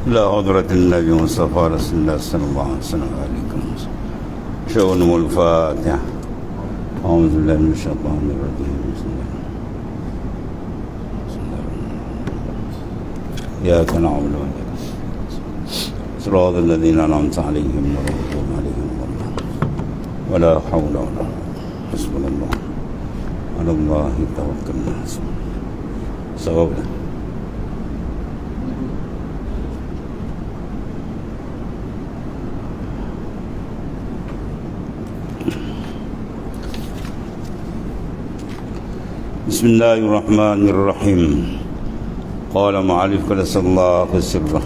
لا حضرة النبي مصطفى رسول الله صلى الله عليه وسلم عليكم شؤون الفاتحة. أعوذ بالله من الشيطان الرجيم. بسم الله إياك نعبد وإياك نستعين صراط الذين أنعمت عليهم غير المغضوب عليهم ولا حول ولا قوة حسبنا الله على الله توكلنا. صواب. بسم الله الرحمن الرحيم. قال معالف قدس الله سره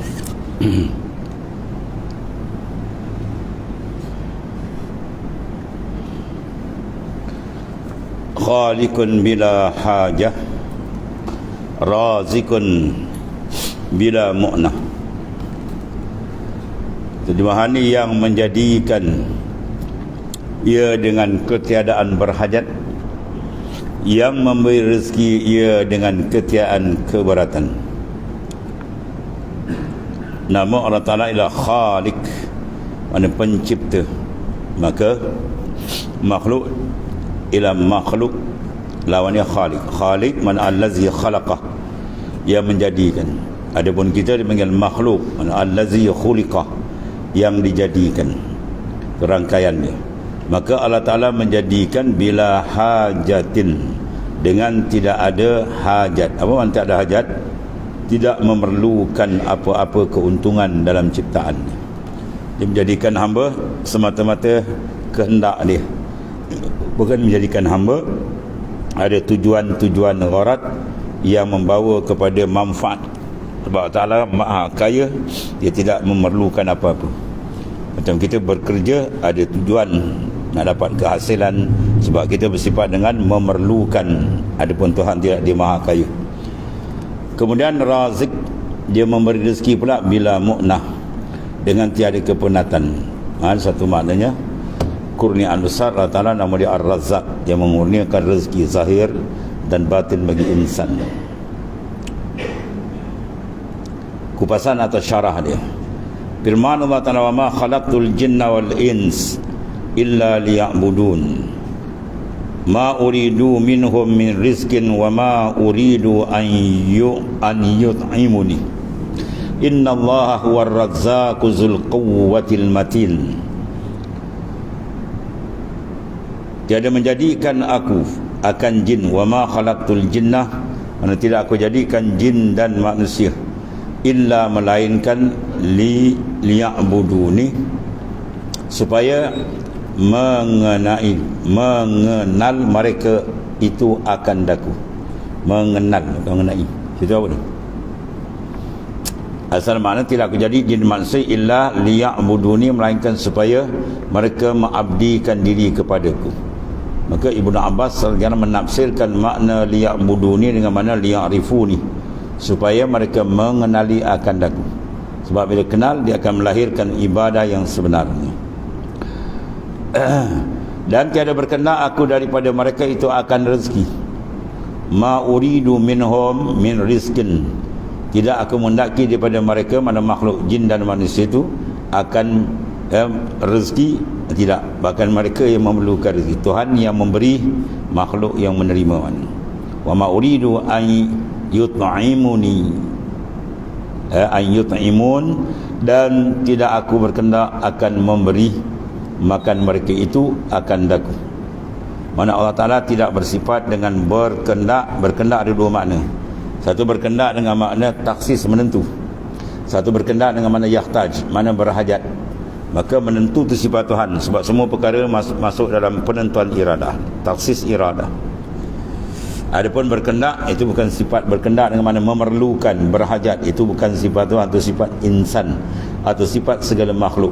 خالق بلا حاجة رازق بلا mu'nah. Terjemahan ini yang menjadikan ia dengan ketiadaan berhajat, yang memberi rezeki ia dengan ketiadaan keberatan. Nama Allah Ta'ala ialah Khaliq, mana pencipta. Maka makhluk ialah makhluk, lawannya Khaliq. Khaliq mana allazi khalaqah, yang menjadikan. Adapun kita dipanggil makhluk, mana allazi khuliqah, yang dijadikan rangkaiannya. Maka Allah Ta'ala menjadikan bila hajatin, dengan tidak ada hajat. Apa makna tidak ada hajat? Tidak memerlukan apa-apa keuntungan dalam ciptaan. Dia menjadikan hamba semata-mata kehendak dia, bukan menjadikan hamba ada tujuan-tujuan gharat yang membawa kepada manfaat. Sebab Allah Ta'ala Maha Kaya, dia tidak memerlukan apa-apa. Macam kita bekerja ada tujuan nak dapat kehasilan, sebab kita bersifat dengan memerlukan. Adapun Tuhan tidak, dia Maha Kaya. Kemudian razik, dia memberi rezeki pula bila mu'nah, dengan tiada kepenatan. Satu maknanya kurniaan besar Allah Ta'ala, nama dia Ar-Razzaq, yang mengurniakan rezeki zahir dan batin bagi insan. Kupasan atau syarah dia. Firman Allah Ta'ala, wa ma khalaqtul jinna wal ins illa liya'budun ma uridu minhum min rizqin wa ma uridu an yut'imuni innallaha huwar razzaqu dzul quwwatil matin. Tiada menjadikan aku akan jin, wa ma khalaqtul jinnah, mana tidak aku jadikan jin dan manusia, illa melainkan liya'buduni, supaya mengenal mereka itu akan daku. Mengenai itu apa tu? Asal makna tidak aku jadi jin manusia illa liya'buduni, melainkan supaya mereka mengabdikan diri kepadaku. Maka Ibnu Abbas sekarang menafsirkan makna liya'buduni dengan makna liya'rifuni, supaya mereka mengenali akan daku. Sebab bila kenal, dia akan melahirkan ibadah yang sebenarnya. Dan tiada berkendak aku daripada mereka itu akan rezeki. Ma uridu minhum min rizkin, tidak aku mendaki daripada mereka, mana makhluk jin dan manusia itu akan rezeki, tidak. Bahkan mereka yang memerlukan rezeki. Tuhan yang memberi, makhluk yang menerima. Wa ma uridu an yut'imuni, an yut'imun, dan tidak aku berkendak akan memberi makan mereka itu akan daku. Mana Allah Ta'ala tidak bersifat dengan berkendak. Berkendak ada dua makna. Satu berkendak dengan makna taksis, menentu. Satu berkendak dengan makna yahtaj, makna berhajat. Maka menentu itu sifat Tuhan, sebab semua perkara masuk dalam penentuan iradah, taksis iradah. Adapun berkendak, itu bukan sifat berkendak dengan makna memerlukan, berhajat. Itu bukan sifat Tuhan, itu sifat insan atau sifat segala makhluk.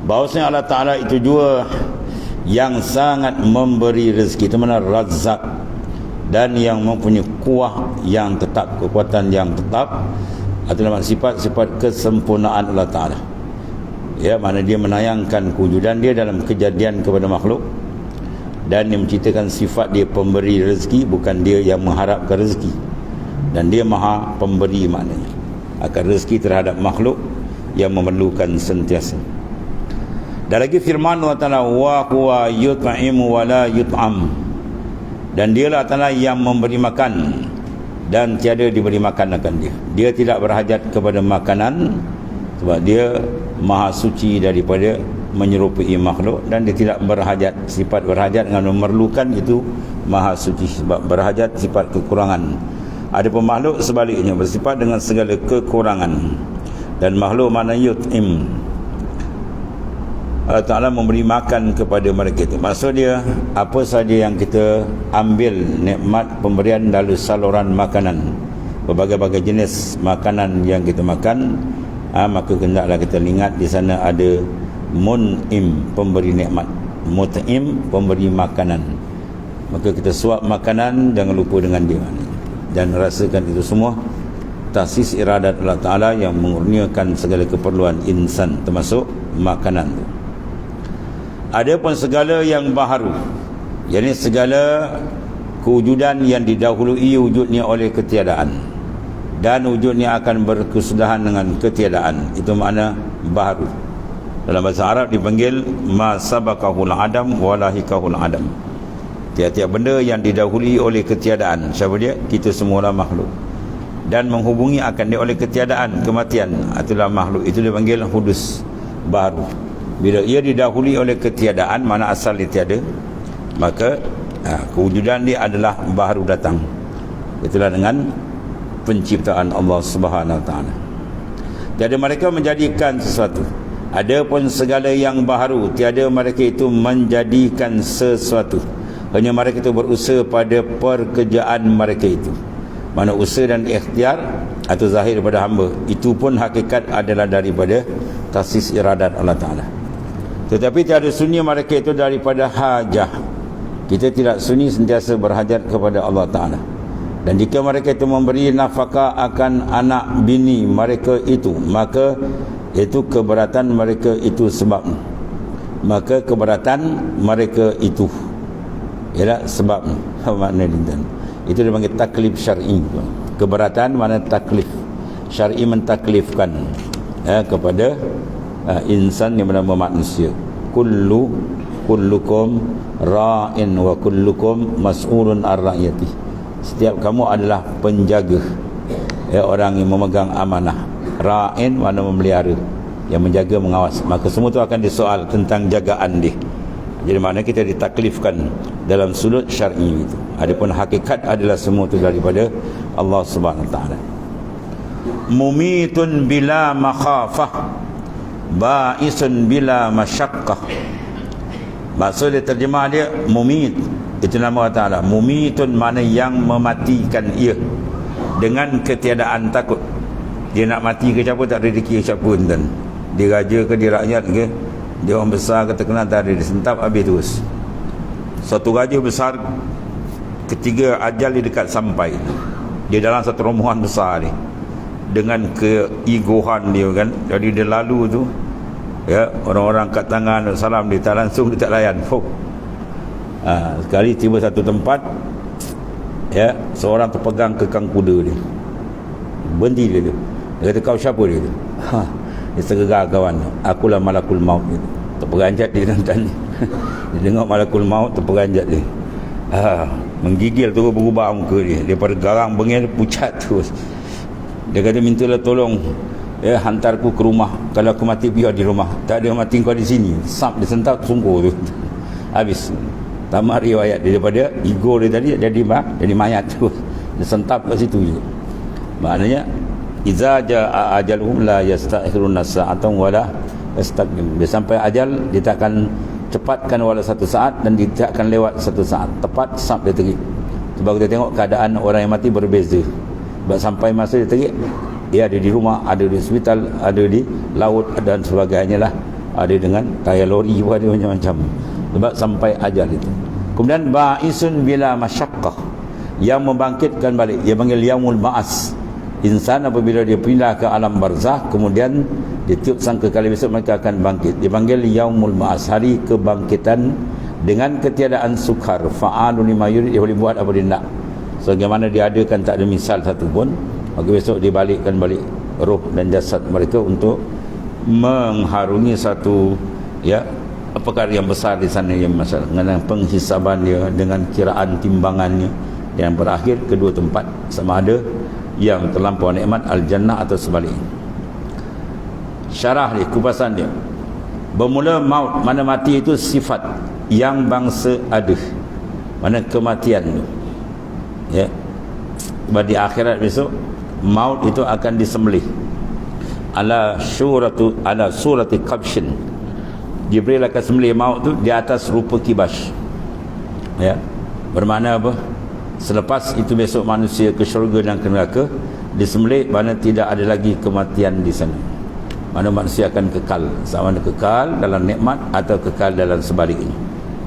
Bahawasanya Allah Ta'ala itu juga yang sangat memberi rezeki, itu mana Razzaq, dan yang mempunyai kuah yang tetap, kekuatan yang tetap, atau nama sifat-sifat kesempurnaan Allah Ta'ala. Ya, mana dia menayangkan kewujudan dia dalam kejadian kepada makhluk, dan dia menceritakan sifat dia pemberi rezeki, bukan dia yang mengharapkan rezeki. Dan dia Maha Pemberi maknanya. akan rezeki terhadap makhluk yang memerlukan sentiasa. Dan lagi firman Allah Ta'ala, wa huwa yut'imu wa la yut'am, dan dialah Ta'ala yang memberi makan dan tiada diberi makan akan dia. Dia tidak berhajat kepada makanan sebab dia maha suci daripada menyerupai makhluk, dan dia tidak berhajat. Sifat berhajat dengan memerlukan itu maha suci, sebab berhajat sifat kekurangan. Ada pun makhluk sebaliknya, bersifat dengan segala kekurangan. Dan makhluk mana yut'im, Allah Ta'ala memberi makan kepada mereka itu. Maksud dia, apa saja yang kita ambil nikmat pemberian dari saluran makanan, berbagai-bagai jenis makanan yang kita makan, maka hendaklah kita ingat di sana ada mun'im, pemberi nikmat, mut'im, pemberi makanan. Maka kita suap makanan, jangan lupa dengan dia dan rasakan itu semua tahsis iradat Allah Ta'ala yang mengurniakan segala keperluan insan, termasuk makanan itu. Ada pun segala yang baharu, yakni segala kewujudan yang didahului wujudnya oleh ketiadaan, dan wujudnya akan berkesudahan dengan ketiadaan, itu makna baharu. Dalam bahasa Arab dipanggil ma sabaqahul adam wa lahikahul adam. Tiap-tiap benda yang didahului oleh ketiadaan, siapa dia? Kita semualah makhluk, dan menghubungi akan dia oleh ketiadaan, kematian, itulah makhluk. Itu dipanggil hudus, baharu. Bila ia didahului oleh ketiadaan, mana asal dia tiada, maka kewujudan dia adalah baharu datang. Itulah dengan penciptaan Allah Subhanahu Wa Taala. Tiada mereka menjadikan sesuatu. Ada pun segala yang baharu, tiada mereka itu menjadikan sesuatu. Hanya mereka itu berusaha pada pekerjaan mereka itu. Mana usaha dan ikhtiar atau zahir pada hamba, itu pun hakikat adalah daripada tahsis iradat Allah Ta'ala. Tetapi tiada sunyi mereka itu daripada hajah. Kita tidak sunyi sentiasa berhajat kepada Allah Ta'ala. Dan jika mereka itu memberi nafkah akan anak bini mereka itu, maka itu keberatan mereka itu sebab. Maka keberatan mereka itu ialah sebab. Makna dinten itu dipanggil taklif syar'i. Keberatan mana taklif syar'i, mentaklifkan kepada insan yang bernama manusia. Kullukum ra'in wa kullukum mas'ulun ar-ra'yati. Setiap kamu adalah penjaga, orang yang memegang amanah. Ra'in mana memelihara, yang menjaga, mengawas. Maka semua itu akan disoal tentang jagaan dia. Jadi mana kita ditaklifkan dalam sudut syar'i itu. Adapun hakikat adalah semua itu daripada Allah Subhanahu Wa Taala. Mumitun bila makhafah, ba'isun bila masyaqqah. Maksud dia, terjemah dia mumit, itu nama Allah Ta'ala. Mumitun mana yang mematikan ia dengan ketiadaan takut. Dia nak mati ke siapa, tak ada rezeki siapa pun. Dia raja ke, dia rakyat ke, dia orang besar ke terkenal, tak ada, dia sentap habis terus. Satu raja besar, ketiga ajal dia dekat sampai, dia dalam satu rombongan besar ni, dengan keegohan dia kan. Jadi dia lalu tu, orang-orang kat tangan salam dia, tak langsung dia tak layan. Sekali tiba satu tempat, seorang terpegang kekang kuda dia, berhenti dia kata, kau siapa dia tu? Dia tergegar kawan, akulah malakul maut dia. Terperanjat dia dan dia dengar malakul maut, terperanjat dia. Menggigil terus berubah muka dia, daripada garang bengil pucat terus. Dia kata, mintalah tolong, hantarku ke rumah. Kalau aku mati, biar di rumah. Tak ada mati kau di sini. Sap, dia sentak sungguh tu. Habis. Tamat riwayat dia, daripada ego dia tadi jadi mayat tu. Dia sentap kat situ je. Maknanya iza jaa ajaluhum la yastakhiruna sa'atan wala yastaqdim. Dia sampai ajal, dia tak akan cepatkan wala satu saat, dan dia tak akan lewat satu saat. Tepat sap dia terik. Sebab kita tengok keadaan orang yang mati berbeza. Sebab sampai masa dia terik, dia ada di rumah, ada di hospital, ada di laut dan sebagainya lah. Ada dengan tayar lori pun ada macam-macam. Sebab sampai ajal itu. Kemudian ba'isun bila masyaqqah, yang membangkitkan balik. Dia panggil yaumul ba'as. Insan apabila dia pindah ke alam barzah, kemudian ditiup sangka kali besok mereka akan bangkit. Dipanggil yaumul ba'as, hari kebangkitan dengan ketiadaan sukar. Fa'alun lima yurid, dia boleh buat apa dia nak. Sebagaimana diadakan, tak ada misal satu pun. Maka besok dibalikkan balik roh dan jasad mereka untuk mengharungi satu perkara yang besar di sana, yang masalah dengan penghisaban dia, dengan kiraan timbangannya, yang berakhir kedua tempat sama ada yang terlampau nikmat al-jannah atau sebaliknya. Syarah dia, kupasan dia. Bermula maut, mana mati itu sifat yang bangsa ada, mana kematian tu di akhirat besok maut itu akan disembelih ala surati qabshin. Jibril akan sembelih maut tu di atas rupa kibas. Bermakna apa? Selepas itu besok manusia ke syurga dan ke neraka disembelih, mana tidak ada lagi kematian di sana. Mana manusia akan kekal, sama ada kekal dalam nikmat atau kekal dalam sebaliknya.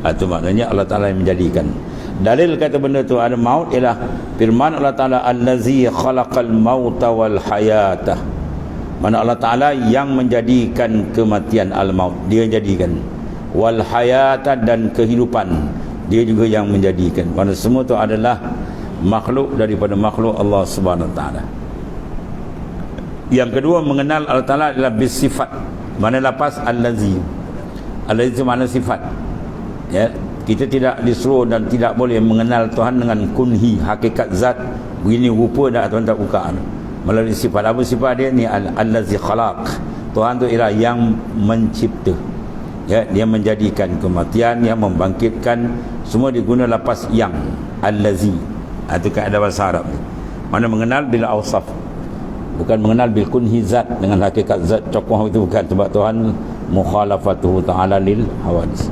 Itu maknanya Allah Ta'ala yang menjadikan. Dalil kata benda tu ada maut ialah firman Allah Ta'ala, allazi khalaqal mauta wal hayata. Mana Allah Ta'ala yang menjadikan kematian al-maut, dia jadikan, wal hayata, dan kehidupan dia juga yang menjadikan. Mana semua tu adalah makhluk daripada makhluk Allah Subhanahu Wa Ta'ala. Yang kedua, mengenal Allah Ta'ala adalah bisifat. Mana lapas allazi, allazi itu mana sifat. Kita tidak disuruh dan tidak boleh mengenal Tuhan dengan kunhi, hakikat zat begini rupa dah Tuhan tak buka, melalui sifat. Apa sifat dia ni? Allazi khalaq. Tuhan tu ialah yang mencipta, dia menjadikan kematian, yang membangkitkan, semua diguna lapas yang allazi. Itu kaedah bahasa Arab. Mana mengenal bila awsaf, bukan mengenal bil kunhi zat, dengan hakikat zat cokoh itu bukan, sebab Tuhan mukhalafatuhu ta'ala lil hawadis.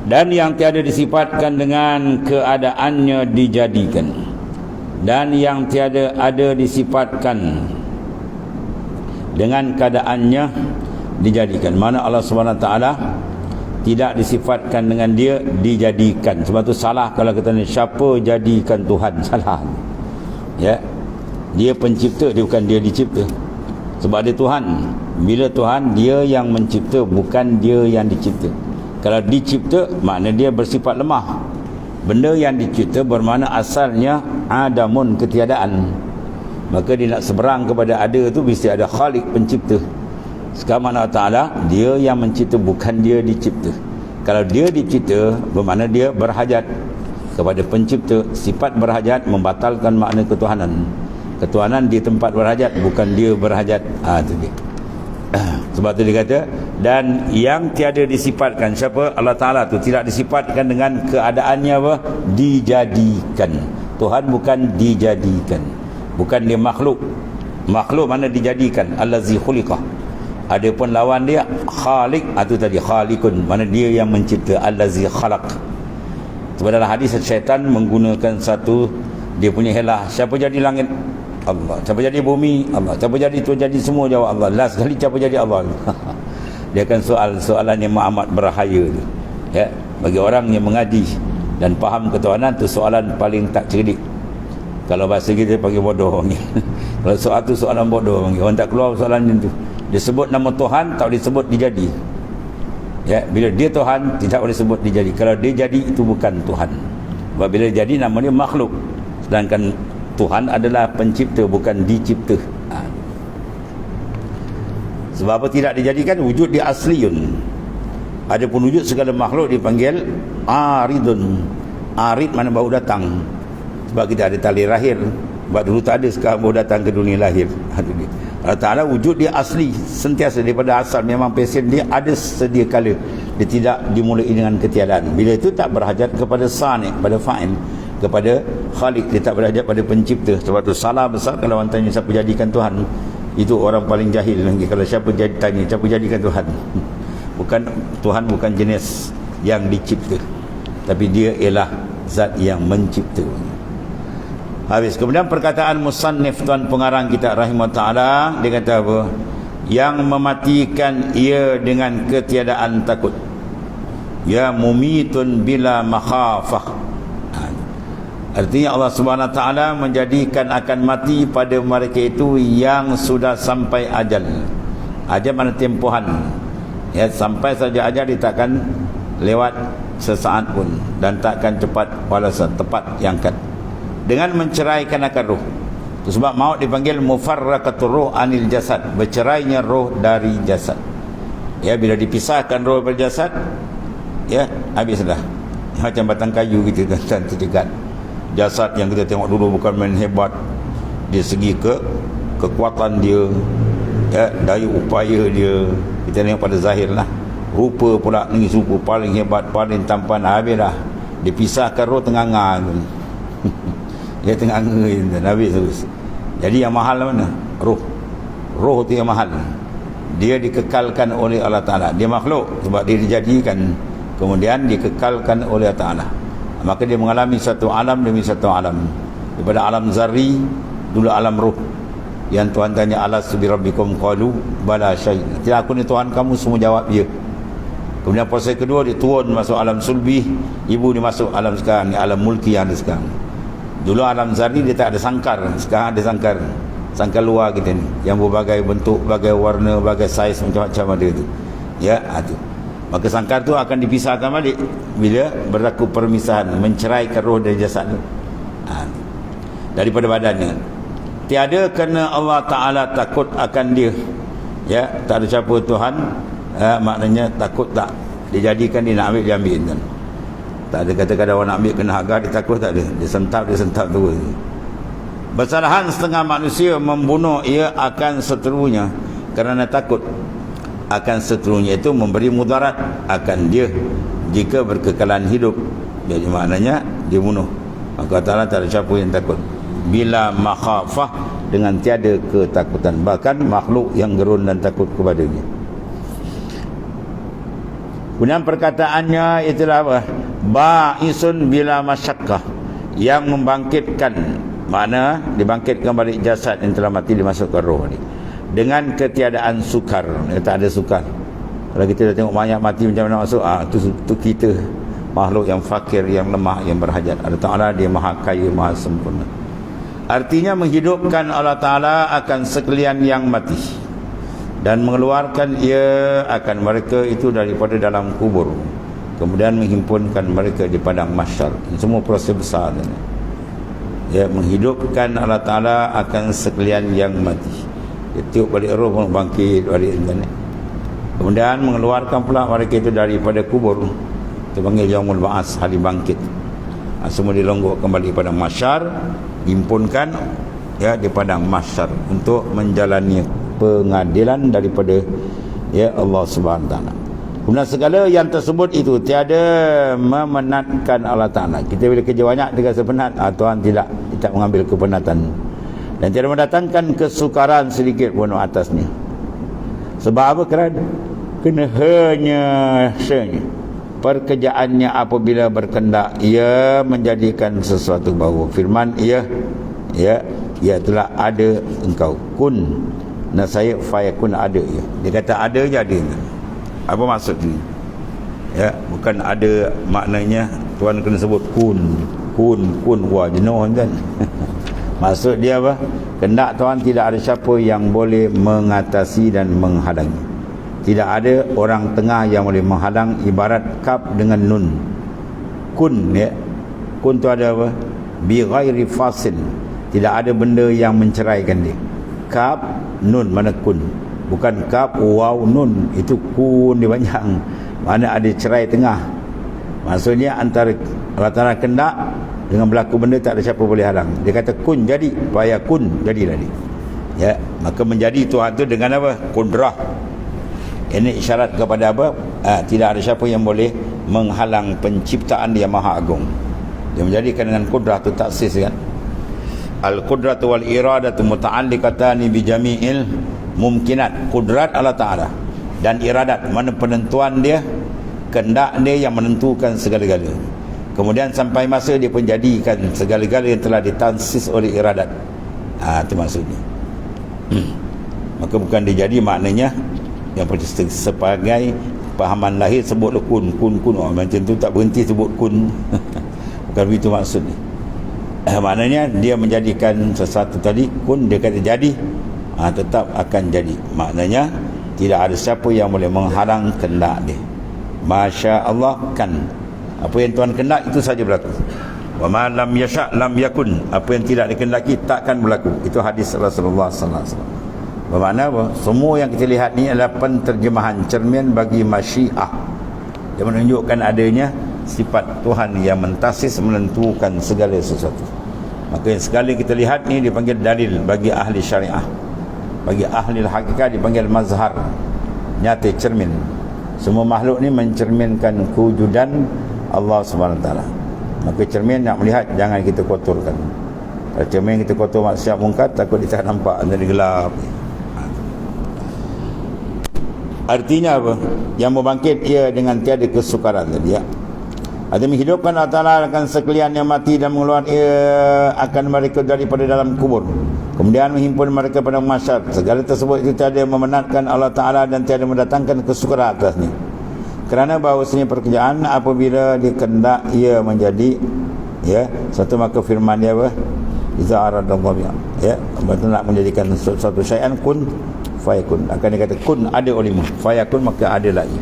Dan yang tiada disifatkan dengan keadaannya dijadikan, dan yang tiada ada disifatkan dengan keadaannya dijadikan. Mana Allah SWT tidak disifatkan dengan dia dijadikan. Sebab tu salah kalau kata ni siapa jadikan Tuhan, salah. Dia pencipta, dia bukan dia dicipta. Sebab dia Tuhan. Bila Tuhan, dia yang mencipta, bukan dia yang dicipta. Kalau dicipta, makna dia bersifat lemah. Benda yang dicipta bermakna asalnya adamun, ketiadaan. Maka dia nak seberang kepada ada tu, mesti ada khalik, pencipta. Sekarang Allah Ta'ala, dia yang mencipta, bukan dia dicipta. Kalau dia dicipta, bermakna dia berhajat kepada pencipta. Sifat berhajat membatalkan makna ketuhanan. Ketuhanan di tempat berhajat, bukan dia berhajat. Itu dia. Sebab tu dia kata, dan yang tiada disifatkan, siapa? Allah Ta'ala tu tidak disifatkan dengan keadaannya apa? Dijadikan. Tuhan bukan dijadikan, bukan dia makhluk. Makhluk mana dijadikan, allazi khuliqah. Adapun lawan dia khaliq, itu tadi khaliqun, mana dia yang mencipta, allazi khalaq. Sebab dalam hadis syaitan menggunakan satu dia punya helah, siapa jadi langit? Allah. Siapa jadi bumi? Allah. Siapa jadi tu, jadi semua, jawab Allah. Last sekali siapa jadi Allah? Dia akan soalan yang amat berahaya tu. Bagi orang yang mengaji dan faham ketuhanan tu, soalan paling tak cerdik. Kalau bahasa kita panggil bodoh. Kalau soal tu soalan bodoh, orang tak keluar soalan tu. Dia sebut nama Tuhan, tak boleh sebut dia jadi. Bila dia Tuhan, tidak boleh sebut dia jadi. Kalau dia jadi, itu bukan Tuhan. Sebab bila jadi, nama dia makhluk. Sedangkan Tuhan adalah pencipta, bukan dicipta. Sebab apa tidak dijadikan? Wujud dia asliun. Adapun wujud segala makhluk dipanggil aridun. Arid mana baru datang. Sebab kita ada tali lahir. Sebab dulu tak ada, sekarang baru datang ke dunia lahir. Allah Ta'ala wujud dia asli, sentiasa daripada asal, memang pesen dia ada sedia kala. Dia tidak dimulai dengan ketiadaan. Bila itu tak berhajat kepada sani', pada fa'il, kepada khalik. Dia tak berhajat pada pencipta. Sebab tu salah besar kalau orang tanya siapa jadikan Tuhan. Itu orang paling jahil lagi. Kalau siapa tanya siapa jadikan Tuhan, bukan Tuhan, bukan jenis yang dicipta, tapi dia ialah zat yang mencipta. Habis. Kemudian perkataan musannif, tuan pengarang kita rahimahullah ta'ala, dia kata apa? Yang mematikan ia dengan ketiadaan takut. Ya mumitun bila makhafah. Artinya Allah Subhanahu Wa Ta'ala menjadikan akan mati pada mereka itu yang sudah sampai ajal. Ajal mana tempohan. Sampai saja ajal, dia takkan lewat sesaat pun, dan takkan cepat walaupun tepat yang kan. Dengan menceraikan akan roh. Sebab maut dipanggil mufarraqatur ruh anil jasad, bercerainya roh dari jasad. Ya, bila dipisahkan roh dari jasad, ya habislah. Macam batang kayu gitu kan, terdekat. Jasad yang kita tengok dulu bukan main hebat dari segi kekuatan dia, ya, daya upaya dia. Kita tengok pada zahir lah. Rupa pula ni suku paling hebat, paling tampan, habis dah. Dipisahkan roh tenganga tu. Dia tenganga tu, habis terus. Jadi yang mahal mana? Roh. Roh tu yang mahal. Dia dikekalkan oleh Allah Ta'ala. Dia makhluk sebab dia dijadikan, kemudian dikekalkan oleh Allah Ta'ala. Maka dia mengalami satu alam demi satu alam. Daripada alam zarri, dulu alam roh. Yang Tuhan tanya, alastu bi rabbikum qalu bala syahid. Tidak aku ni Tuhan kamu, semua jawab ya. Kemudian proses kedua dia turun masuk alam sulbi, ibu dia masuk alam sekarang ni, alam mulki yang ada sekarang. Dulu alam zarri dia tak ada sangkar, sekarang ada sangkar. Sangkar luar kita ni yang berbagai bentuk, berbagai warna, berbagai saiz, macam-macam ada tu. Ya, tu. Maka sangkar tu akan dipisahkan balik bila berlaku permisahan, menceraikan roh dari jasad tu. Daripada badannya. Tiada kerana Allah Ta'ala takut akan dia. Ya, tak ada siapa Tuhan, maknanya takut tak. Dijadikan dia nak ambil, dia ambil kan. Tak ada kata-kata orang nak ambil kena agar, dia takut, tak ada. Dia sentap terus. Bersalahan setengah manusia membunuh ia akan seterunya kerana takut akan seterunya itu memberi mudarat akan dia jika berkekalan hidup. Jadi maknanya dia bunuh. Maka Allah tak ada siapa yang takut. Bila makhafah, dengan tiada ketakutan, bahkan makhluk yang gerun dan takut kepadanya. Kemudian perkataannya itulah apa? Ba'isun bila masyakkah, yang membangkitkan, mana dibangkitkan balik jasad yang telah mati, dimasukkan roh ni dengan ketiadaan sukar. Tak ada sukar. Kalau kita dah tengok mayat mati macam mana masuk, tu kita makhluk yang fakir, yang lemah, yang berhajat. Allah Ta'ala dia maha kaya, maha sempurna. Artinya menghidupkan Allah Ta'ala akan sekalian yang mati dan mengeluarkan ia akan mereka itu daripada dalam kubur, kemudian menghimpunkan mereka di padang mahsyar. Ini semua proses besar ini. Ya, menghidupkan Allah Ta'ala akan sekalian yang mati. Dia tiup balik roh, bangkit balik internet. Kemudian mengeluarkan pula mereka itu daripada kubur. Itu panggil yaumul ba'as, hari bangkit. Semua dilonggok kembali pada mahsyar, himpunkan ya di padang mahsyar untuk menjalani pengadilan daripada ya Allah Subhanahu taala. Kemudian segala yang tersebut itu tiada memenatkan Allah Ta'ala. Kita bila kerja banyak dia rasa penat, Tuhan tidak mengambil kepenatan. Dan tiada mendatangkan kesukaran sedikit pun atasnya. Sebab apa? Kena hanya pekerjaannya apabila berkendak ia menjadikan sesuatu baru. Firman ia telah ada engkau, kun nasaya fayakun, ada ia. Dia kata ada je ada. Apa maksud ni? Ya, bukan ada maknanya Tuhan kena sebut kun wah jenuh kan. Maksud dia apa? Kendak Tuhan tidak ada siapa yang boleh mengatasi dan menghalangi. Tidak ada orang tengah yang boleh menghalang, ibarat kaf dengan nun. Kun ya. Kun tu ada apa? Bi ghairi fasil. Tidak ada benda yang menceraikan dia. Kaf nun mana kun. Bukan kaf waw nun, itu kun dia banyak. Mana ada cerai tengah. Maksudnya antara Allah Ta'ala kendak dengan berlaku benda tak ada siapa boleh halang. Dia kata kun jadi, payah kun jadilah dia. Ya, maka menjadi Tuhan tu dengan apa? Kudrah. Ini isyarat kepada apa? Tidak ada siapa yang boleh menghalang penciptaan dia maha agung. Dia menjadikan dengan kudrah tu taksis kan. Al-qudratu wal iradatu muta'alliqatani bi jami'il mumkinat. Kudrat Allah Ta'ala dan iradat, mana penentuan dia, kehendak dia yang menentukan segala-gala. Kemudian sampai masa dia penjadikan segala-gala yang telah ditansis oleh iradat. Itu maksudnya. Maka bukan dia jadi, maknanya yang sebagai pahaman lahir sebut kun. Macam tu tak berhenti sebut kun. Bukan begitu maksudnya. Maknanya dia menjadikan sesuatu tadi kun, dia kata jadi, tetap akan jadi. Maknanya tidak ada siapa yang boleh menghalang kehendak dia. Masya Allah kan. Apa yang Tuhan kehendak itu saja berlaku. Wa ma lam yasha' lam yakun. Apa yang tidak dikehendaki takkan berlaku. Itu hadis Rasulullah sallallahu alaihi wasallam. Bermakna apa? Semua yang kita lihat ni adalah penterjemahan cermin bagi masyiah, yang menunjukkan adanya sifat Tuhan yang mentasis menentukan segala sesuatu. Maka yang sekali kita lihat ni dipanggil dalil bagi ahli syariah. Bagi ahli hakikat dipanggil mazhar, nyata, cermin. Semua makhluk ni mencerminkan kewujudan Allah Subhanahu Wa Taala. Maka cermin nak melihat jangan kita kotorkan. Kalau cermin kita kotor maksiat mungkar, takut dia tak nampak, jadi gelap. Artinya apa? Yang membangkit ia dengan tiada kesukaran tadi ya. Artinya menghidupkan Allah Ta'ala akan sekalian yang mati dan mengeluarkan ia akan mereka daripada dalam kubur. Kemudian menghimpun mereka pada mahsyar. Segala tersebut itu tiada memenatkan Allah Ta'ala dan tiada mendatangkan kesukaran atasnya. Kerana bahawasanya pekerjaan apabila dikendak ia menjadi ya satu, maka firman dia apa? Iza aradallahu ya, betul nak menjadikan suatu syai'an kun fayakun. Akan dia kata kun ada olehmu, fayakun maka ada lagi.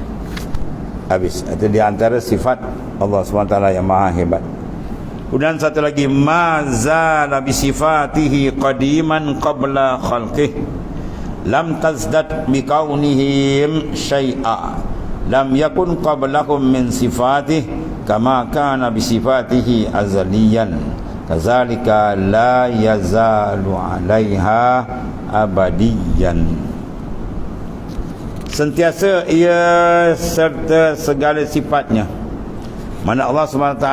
Habis. Itu di antara sifat Allah SWT yang maha hebat. Kemudian satu lagi, ma zala bi sifatihi qadiman qabla khalqih lam tazdad bi kaunihim syai'a lam yakun qablahum min sifatih kama kana bi sifatihi azaliyan kazalika la yazalu 'alaiha abadiyan. Sentiasa ia serta segala sifatnya. Mana Allah SWT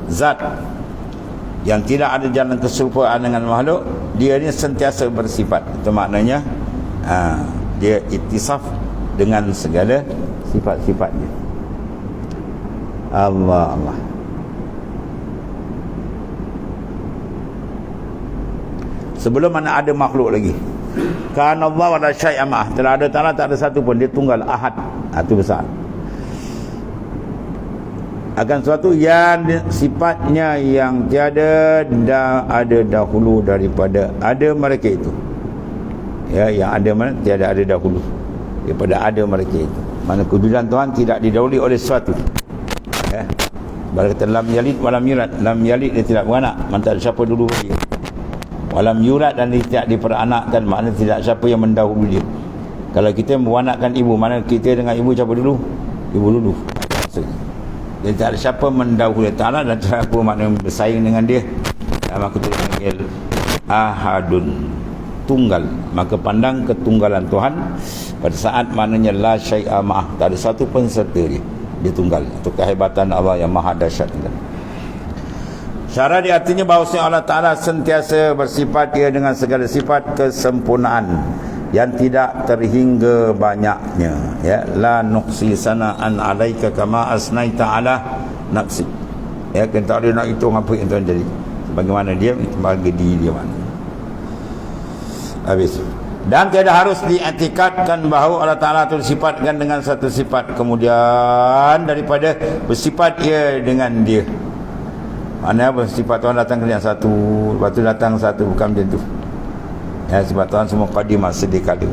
zat yang tidak ada jalan keserupaan dengan makhluk, dia ni sentiasa bersifat. Itu maknanya dia ittisaf dengan segala sifat-sifatnya. Allah. Sebelum mana ada makhluk lagi, kan Allah wala syai'a ma'ah, telah ada Ta'ala, tak ada satu pun, dia tunggal, ahad. Itu besar. Akan suatu yang sifatnya yang tiada ada dahulu daripada ada mereka itu. Ya, yang ada mana tiada ada dahulu daripada ada mereka itu. Mana kewujudan Tuhan tidak didahului oleh sesuatu. Ya. Berkata lam yalid walam yulad. Lam yalid, dia tidak beranak, mana tak ada siapa dulu dia. Walam yulad, dan dia tidak diperanakkan, maknanya tidak siapa yang mendahului dia. Kalau kita mewanakkan ibu, mana kita dengan ibu siapa dulu? Ibu dulu. Dia tak ada siapa mendahului Ta'ala dan siapa maknanya bersaing dengan dia. Maka kita panggil ahadun, tunggal. Maka pandang ketunggalan Tuhan pada saat maknanya la syai'a ma'ah, tak ada satu pun serta dia. Dia tunggal. Itu kehebatan Allah yang maha dahsyat. Syarah dia artinya bahawasanya Allah Ta'ala sentiasa bersifat dia dengan segala sifat kesempurnaan yang tidak terhingga banyaknya. Ya, la nuqsi sana'an alaika kama asnaita ala nafsi. Ya, kan tak ada nak hitung apa yang Tuhan jadi. Bagaimana dia, itu bagi diri dia mana. Habis. Dan tidak harus diiktikadkan bahawa Allah Ta'ala itu disifatkan dengan satu sifat, kemudian daripada bersifat ia dengan dia. Mana apa sifat Tuhan datang ke yang satu, lepas tu datang satu, bukan macam tu. Ya, sifat Tuhan semua qadimah, sedia kala.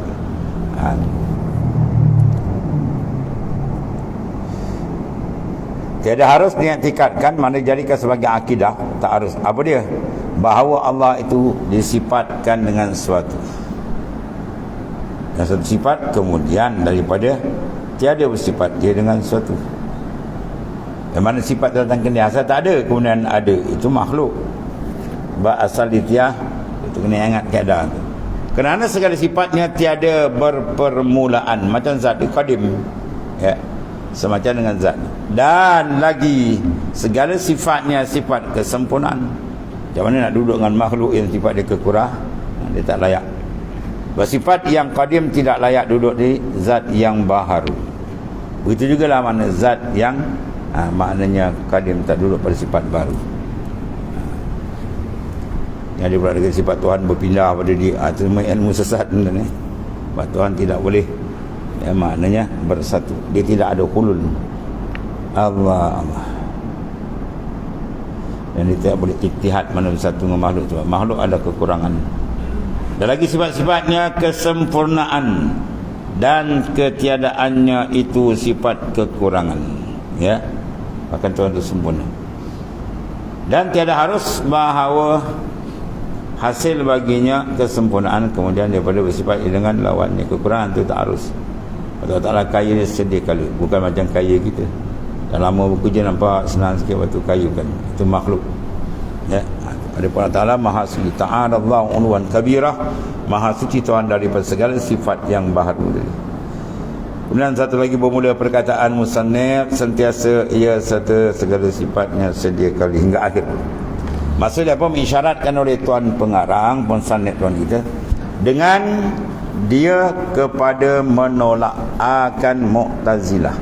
Tiada harus diiktikadkan, mana jadikan sebagai akidah, tak harus. Apa dia? Bahawa Allah itu disifatkan dengan sesuatu. Yang satu sifat, kemudian daripada tiada bersifat dia dengan sesuatu. Yang mana sifat datang ke dia asal tak ada, kemudian ada, itu makhluk. Asal dia itu kena ingat keadaan tu. Kerana segala sifatnya tiada berpermulaan, macam zat qadim, ya, semacam dengan zat. Dan lagi segala sifatnya sifat kesempurnaan. Macam mana nak duduk dengan makhluk yang sifat dia kekurangan, dia tak layak. Bersifat yang qadim tidak layak duduk di zat yang baharu. Begitu jugalah mana zat yang maknanya qadim tak duduk pada sifat baru. Yang dia pula dengan sifat Tuhan berpindah pada dia, itu ilmu sesat sebenarnya. Sebab Tuhan tidak boleh, ya, maknanya bersatu, dia tidak ada hulul. Allah. Dan dia tidak boleh ittihad mana bersatu dengan makhluk. Sebab makhluk ada kekurangan. Dan lagi sifat-sifatnya kesempurnaan dan ketiadaannya itu sifat kekurangan. Ya, bahkan Tuhan itu sempurna. Dan tiada harus bahawa hasil baginya kesempurnaan kemudian daripada bersifat dengan lawannya kekurangan, itu tak harus. Allah Ta'ala kaya dia sedia kala, bukan macam kaya kita. Dah lama bekerja nampak senang sikit, waktu kaya kan, itu makhluk. Ya, ada Allah Ta'ala maha suci, ta'alallahu unwan kabirah, maha suci Tuhan daripada segala sifat yang baharu. Kemudian satu lagi bermula perkataan musannif, sentiasa ia serta segala sifatnya sedia kali hingga akhir. Maksudnya apa? Mengisyaratkan oleh tuan pengarang, musannif tuan kita, dengan dia kepada menolak akan Mu'tazilah,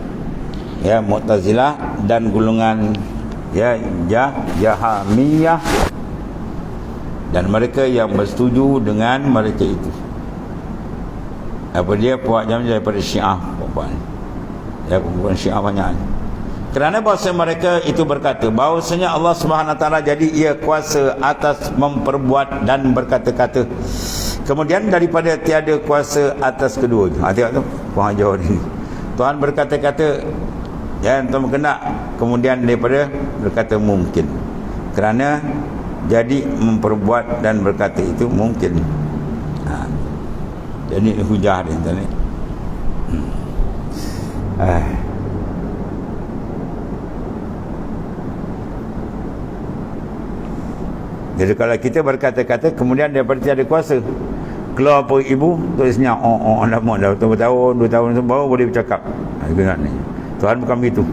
ya, Mu'tazilah dan golongan ya Jahamiyah dan mereka yang bersetuju dengan mereka itu. Apa dia puak jam daripada Syiah, puan. Ya, puan Syiah banyak. Kerana bahasa mereka itu berkata bahawasanya Allah Subhanahu Wa Taala jadi ia kuasa atas memperbuat dan berkata-kata. Kemudian daripada tiada kuasa atas keduanya. Tengok tu, puan jawab ini. Tuhan berkata-kata, ya, tuan kena, kemudian daripada berkata mungkin. Kerana jadi memperbuat dan berkata itu mungkin. Jadi hujah dia tuan ni. Jadi kalau kita berkata-kata kemudian daripada tiada kuasa, keluar apa ibu tulisnya lama dah bertahun 2 tahun baru boleh bercakap. Ni Tuhan bukan begitu.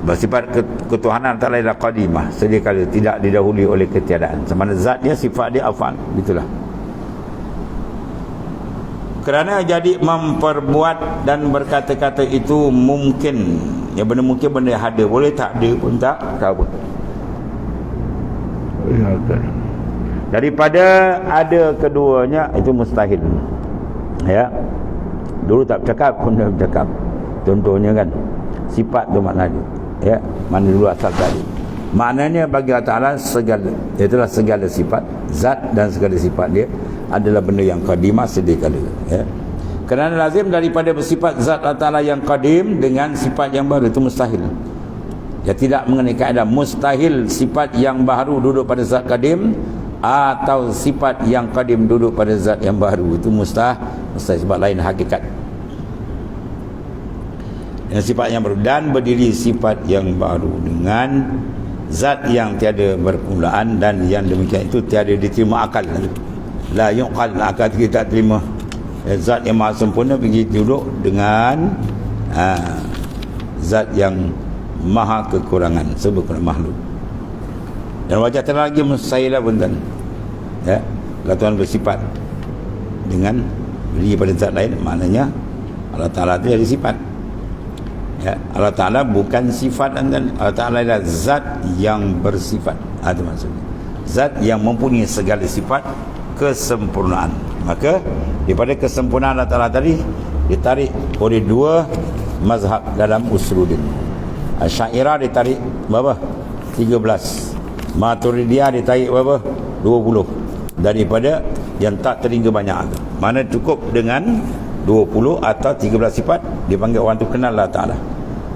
Bersifat ketuhanan tak lain qadimah, sedia kala, tidak didahului oleh ketiadaan. Semana zat dia, sifat dia afal, gitulah. Kerana jadi memperbuat dan berkata-kata itu mungkin, ya, benda mungkin, benda yang ada, boleh tak ada pun tak apa. Daripada ada keduanya itu mustahil. Ya, dulu tak bercakap pun dah bercakap. Contohnya kan, sifat tu makna dia. Ya, mana dulu asal tadi. Maknanya bagi Allah Ta'ala segala, itulah segala sifat, zat dan segala sifat dia adalah benda yang qadimah sedia kala. Ya. Kerana lazim daripada bersifat zat Allah Ta'ala yang qadim dengan sifat yang baru itu mustahil. Ya, tidak mengenai kaedah mustahil sifat yang baru duduk pada zat qadim atau sifat yang qadim duduk pada zat yang baru, itu mustahil sebab lain hakikat. Dengan sifat yang baru dan berdiri sifat yang baru dengan zat yang tiada permulaan, dan yang demikian itu tiada diterima akal. La yuqal, akal kita tak terima. Zat yang maha sempurna pergi duduk dengan zat yang maha kekurangan, sebab makhluk. Dan wajah terang lagi mustahil pun tuan. Ya, kalau Tuhan bersifat dengan berdiri pada zat lain, maknanya Allah Ta'ala itu ada sifat. Ya, Allah Ta'ala bukan sifat, dan Allah Ta'ala adalah zat yang bersifat. Itu maksudnya zat yang mempunyai segala sifat kesempurnaan. Maka daripada kesempurnaan Allah Ta'ala tadi ditarik oleh 2 mazhab dalam usuluddin. Asy'ariyah ditarik berapa? 13. Maturidiyah ditarik berapa? 20. Daripada yang tak terhingga banyak. Mana cukup dengan 20 atau 13 sifat, dipanggil orang tu kenal Allah Ta'ala.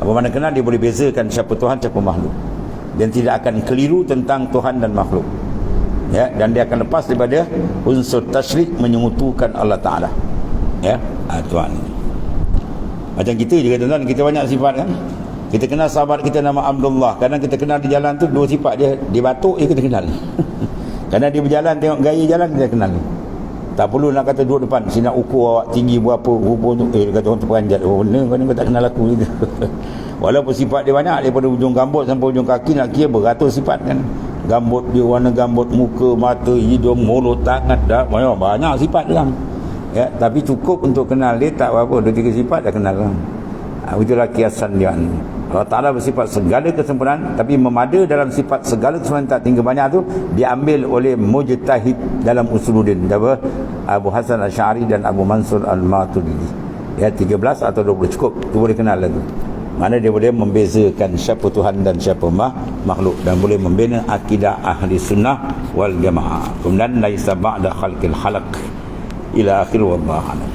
Apa mana kenal, dia boleh bezakan siapa Tuhan, siapa makhluk, dan tidak akan keliru tentang Tuhan dan makhluk. Ya, dan dia akan lepas daripada unsur tasyrik menyekutukan Allah Ta'ala. Ya, Tuhan. Macam kita juga tuan-tuan, kita banyak sifat kan. Kita kenal sahabat kita nama Abdullah, kadang kita kenal di jalan tu 2 sifat dia. Dia batuk je kita kenal. Kadang dia berjalan, tengok gaya jalan kita kenal. Tak perlu nak kata duduk depan, si nak ukur awak tinggi berapa, rupa tu, kata orang tu peranjat, oh benar kau tak kenal aku gitu. Walaupun sifat dia banyak, daripada ujung rambut sampai ujung kaki, nak kira beratus sifat kan. Gambut dia, warna gambut, muka, mata, hidung, mulut, tangan, dah banyak sifat dia. Ya, tapi cukup untuk kenal dia tak apa, 2-3 sifat dah kenal lah. Itulah kiasan dia. Allah Ta'ala bersifat segala kesempurnaan, tapi memada dalam sifat segala kesempurnaan tak tinggal banyak tu diambil oleh mujtahid dalam usuluddin, Abu Hasan Asy'ari dan Abu Mansur Al-Maturidi. Ya, 13 atau 20 cukup, tu boleh kenal lagi. Mana dia boleh membezakan siapa Tuhan dan siapa makhluk, dan boleh membina akidah ahli sunnah wal jamaah. Kemudian laisa ba'da khalqil khalaq ila akhir, wallahu a'lam.